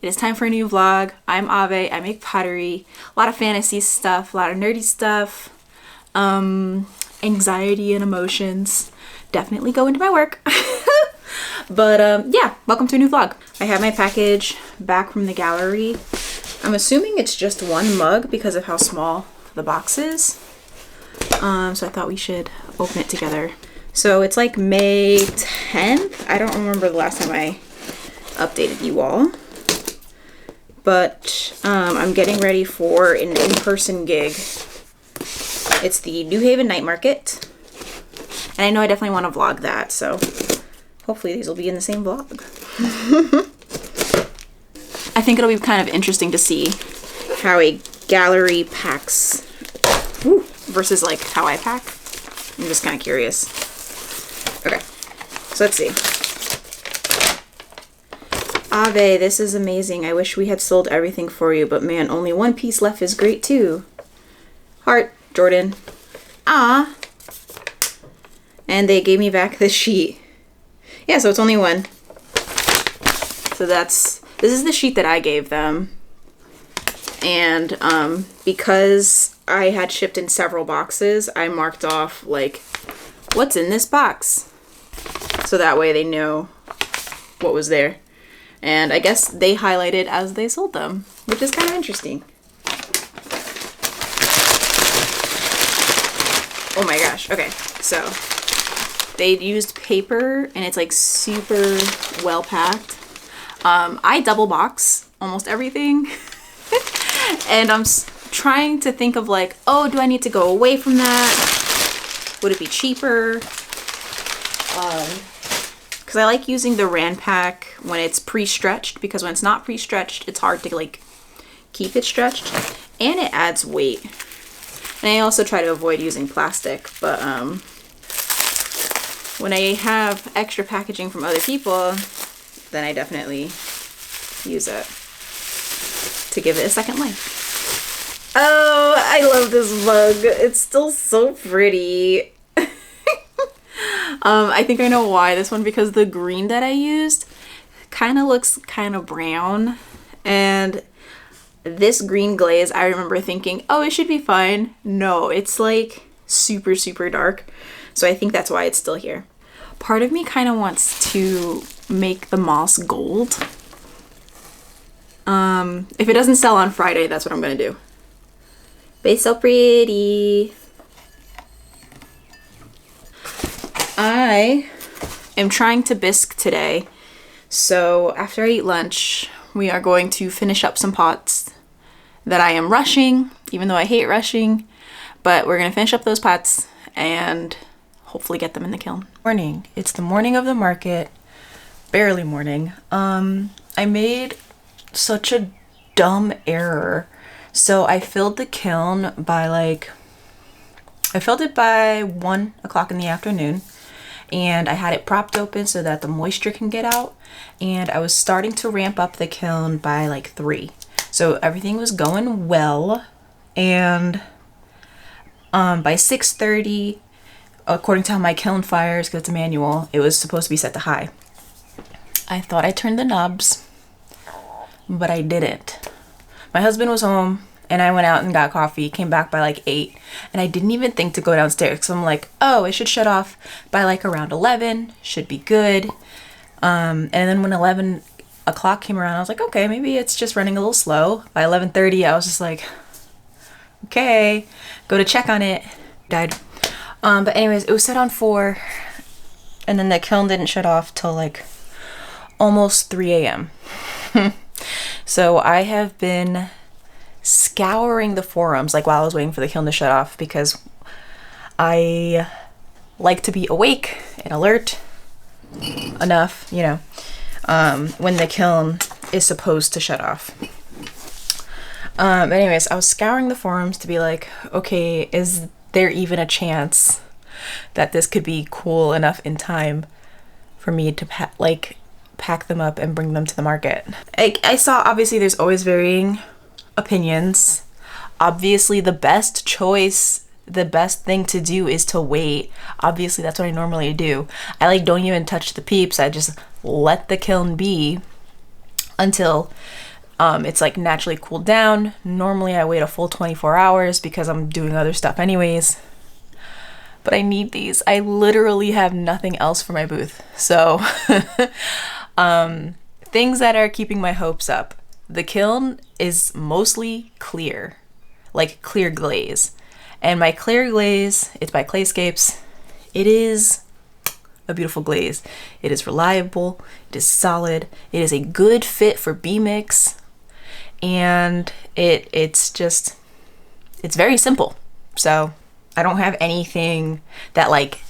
It is time for a new vlog. I'm Ave. I make pottery. A lot of fantasy stuff, a lot of nerdy stuff, anxiety and emotions definitely go into my work. But yeah, welcome to a new vlog. I have my package back from the gallery. I'm assuming it's just one mug because of how small the box is. So I thought we should open it together. So it's like May 10th. I don't remember the last time I updated you all. But I'm getting ready for an in-person gig. It's the New Haven Night Market. And I know I definitely want to vlog that, so hopefully these will be in the same vlog. I think it'll be kind of interesting to see how a gallery packs versus like how I pack. I'm just kind of curious. Okay, so let's see. Ave, this is amazing. I wish we had sold everything for you, but man, only one piece left is great too. Heart, Jordan. Ah. And they gave me back this sheet. Yeah, so it's only one. So this is the sheet that I gave them. And because I had shipped in several boxes, I marked off like, what's in this box? So that way they know what was there. And I guess they highlighted as they sold them, which is kind of interesting. Oh my gosh. Okay, so they used paper and it's like super well packed. I double box almost everything. And I'm trying to think of like, oh, do I need to go away from that? Would it be cheaper? Because I like using the Ran Pack when it's pre-stretched, because when it's not pre-stretched, it's hard to like keep it stretched, and it adds weight. And I also try to avoid using plastic, but when I have extra packaging from other people, then I definitely use it to give it a second life. Oh, I love this mug. It's still so pretty. I think I know why this one, because the green that I used kind of looks kind of brown, and this green glaze, I remember thinking, oh, it should be fine. No, it's like super, super dark. So I think that's why it's still here. Part of me kind of wants to make the moss gold. If it doesn't sell on Friday, that's what I'm gonna do. But it's so pretty. I am trying to bisque today. So after I eat lunch, we are going to finish up some pots that I am rushing, even though I hate rushing. But we're gonna finish up those pots and hopefully get them in the kiln. Morning. It's the morning of the market. Barely morning. I made such a dumb error. So I filled the kiln by I filled it by 1 o'clock in the afternoon, and I had it propped open so that the moisture can get out, and I was starting to ramp up the kiln by like 3. So everything was going well, and by 6:30, according to how my kiln fires, because it's a manual, it was supposed to be set to high. I thought I turned the knobs, but I didn't. My husband was home, and I went out and got coffee, came back by like 8, and I didn't even think to go downstairs, because I'm like, oh, it should shut off by like around 11, should be good. And then when 11 o'clock came around, I was like, okay, maybe it's just running a little slow. By 11:30, I was just like, okay, go to check on it. Died. But anyways, it was set on 4, and then the kiln didn't shut off till like almost 3 a.m. So I have been scouring the forums like while I was waiting for the kiln to shut off, because I like to be awake and alert enough, you know, when the kiln is supposed to shut off. But anyways, I was scouring the forums to be like, okay, is there even a chance that this could be cool enough in time for me to pack them up and bring them to the market? I saw, obviously there's always varying opinions. Obviously the best choice, the best thing to do is to wait. Obviously that's what I normally do. I don't even touch the peeps. I just let the kiln be. until it's like naturally cooled down. Normally I wait a full 24 hours because I'm doing other stuff anyways. But I need these. I literally have nothing else for my booth. So things that are keeping my hopes up. The kiln is mostly clear, like clear glaze. And my clear glaze, it's by Clayscapes. It is a beautiful glaze. It is reliable, it is solid, it is a good fit for B-Mix, and it's very simple. So I don't have anything that like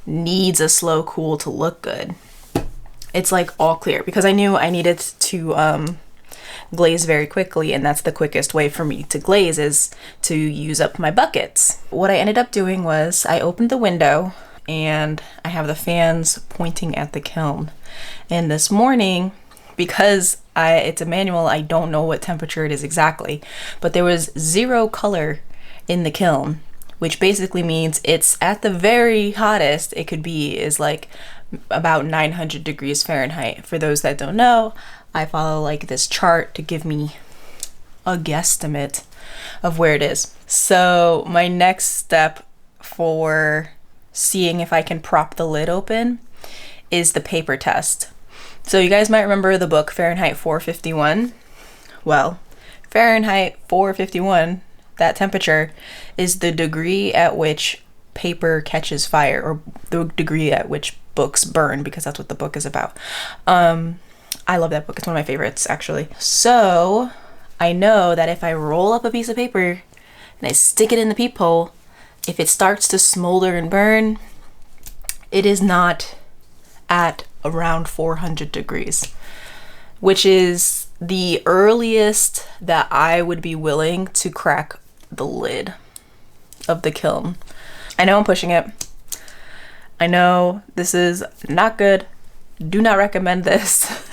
needs a slow cool to look good. It's like all clear because I knew I needed to glaze very quickly, and that's the quickest way for me to glaze is to use up my buckets. What I ended up doing was I opened the window and I have the fans pointing at the kiln. And this morning, because it's a manual, I don't know what temperature it is exactly, but there was 0 color in the kiln, which basically means it's at the very hottest it could be is like about 900 degrees Fahrenheit. For those that don't know, I follow like this chart to give me a guesstimate of where it is. So my next step for seeing if I can prop the lid open is the paper test. So you guys might remember the book Fahrenheit 451. Well, Fahrenheit 451, that temperature, is the degree at which paper catches fire, or the degree at which books burn, because that's what the book is about. I love that book. It's one of my favorites, actually. So I know that if I roll up a piece of paper and I stick it in the peephole, if it starts to smolder and burn, it is not at around 400 degrees, which is the earliest that I would be willing to crack the lid of the kiln. I know I'm pushing it. I know this is not good. Do not recommend this.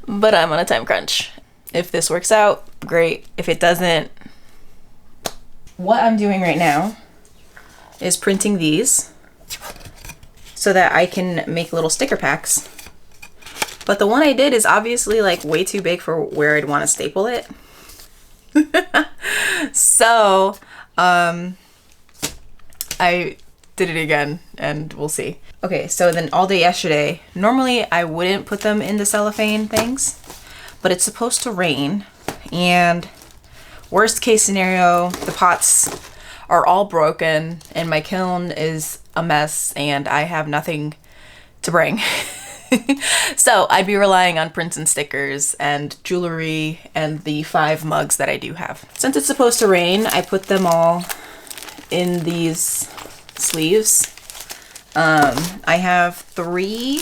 But I'm on a time crunch. If this works out, great. If it doesn't, what I'm doing right now is printing these so that I can make little sticker packs. But the one I did is obviously like way too big for where I'd want to staple it. So I did it again and we'll see. Okay, so then all day yesterday, normally I wouldn't put them in the cellophane things, but it's supposed to rain, and worst case scenario, the pots are all broken and my kiln is a mess and I have nothing to bring. So I'd be relying on prints and stickers and jewelry and the 5 mugs that I do have. Since it's supposed to rain, I put them all in these sleeves. I have 3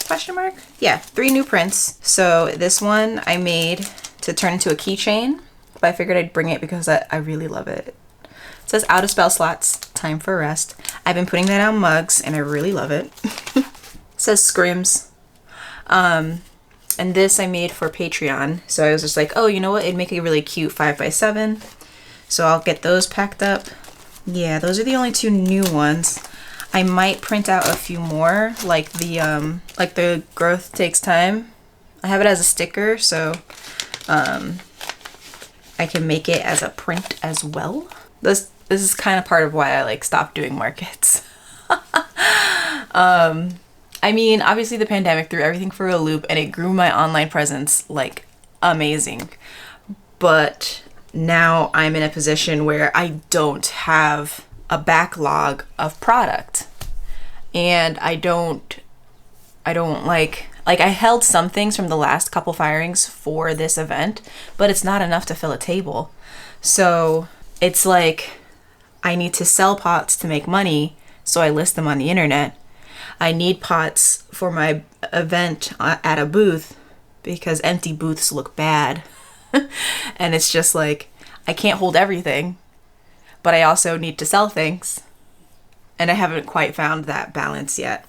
question mark? Yeah, 3 new prints. So this one I made to turn into a keychain, but I figured I'd bring it because I really love it. It says out of spell slots, time for rest. I've been putting that on mugs and I really love it. It says scrims. And this I made for Patreon. So I was just like, oh, you know what? It'd make a really cute 5x7. So I'll get those packed up. Yeah, those are the only 2 new ones. I might print out a few more, like the growth takes time. I have it as a sticker, so I can make it as a print as well. This is kind of part of why I like stopped doing markets. I mean, obviously the pandemic threw everything for a loop and it grew my online presence like amazing. But now I'm in a position where I don't have a backlog of product, and I don't like I held some things from the last couple firings for this event, but it's not enough to fill a table. So it's like I need to sell pots to make money, so I list them on the internet. I need pots for my event at a booth because empty booths look bad. And it's just like I can't hold everything, but I also need to sell things, and I haven't quite found that balance yet.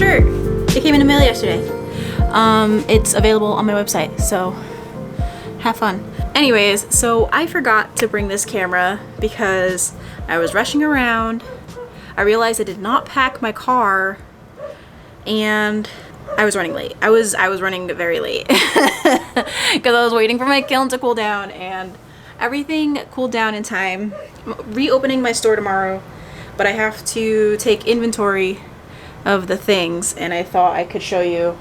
shirt. It came in the mail yesterday. It's available on my website, so have fun. Anyways, so I forgot to bring this camera because I was rushing around. I realized I did not pack my car and I was running late. I was running very late because I was waiting for my kiln to cool down, and everything cooled down in time. I'm reopening my store tomorrow, but I have to take inventory of the things, and I thought I could show you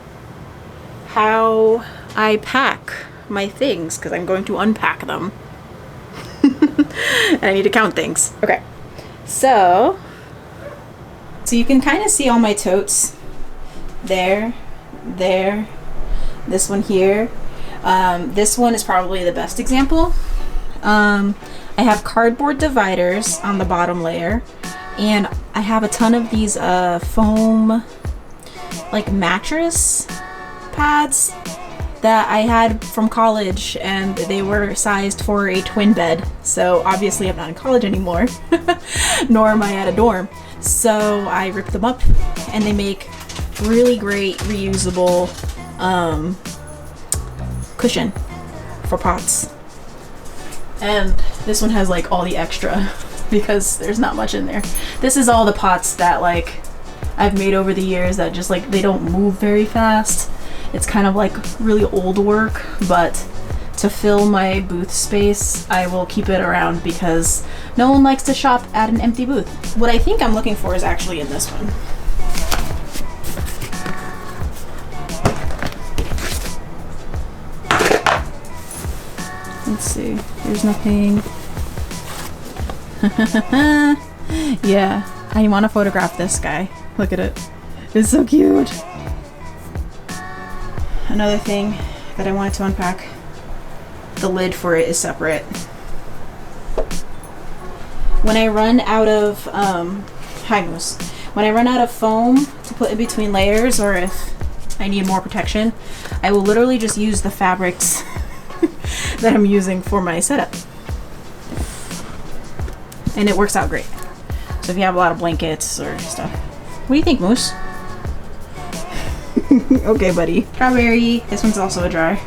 how I pack my things because I'm going to unpack them. And I need to count things. Okay, so you can kind of see all my totes. There, this one here. This one is probably the best example. I have cardboard dividers on the bottom layer, and I have a ton of these foam like mattress pads that I had from college, and they were sized for a twin bed. So obviously I'm not in college anymore, nor am I at a dorm. So I ripped them up, and they make really great reusable cushion for pots. And this one has like all the extra because there's not much in there. This is all the pots that like I've made over the years that just like they don't move very fast. It's kind of like really old work, but to fill my booth space, I will keep it around because no one likes to shop at an empty booth. What I think I'm looking for is actually in this one. Let's see, there's nothing. Yeah, I want to photograph this guy. Look at it. It's so cute. Another thing that I wanted to unpack, the lid for it is separate. When I run out of, hi Moose. When I run out of foam to put in between layers, or if I need more protection, I will literally just use the fabrics that I'm using for my setup. And it works out great. So if you have a lot of blankets or stuff. What do you think, Moose? Okay, buddy. Strawberry. This one's also a jar.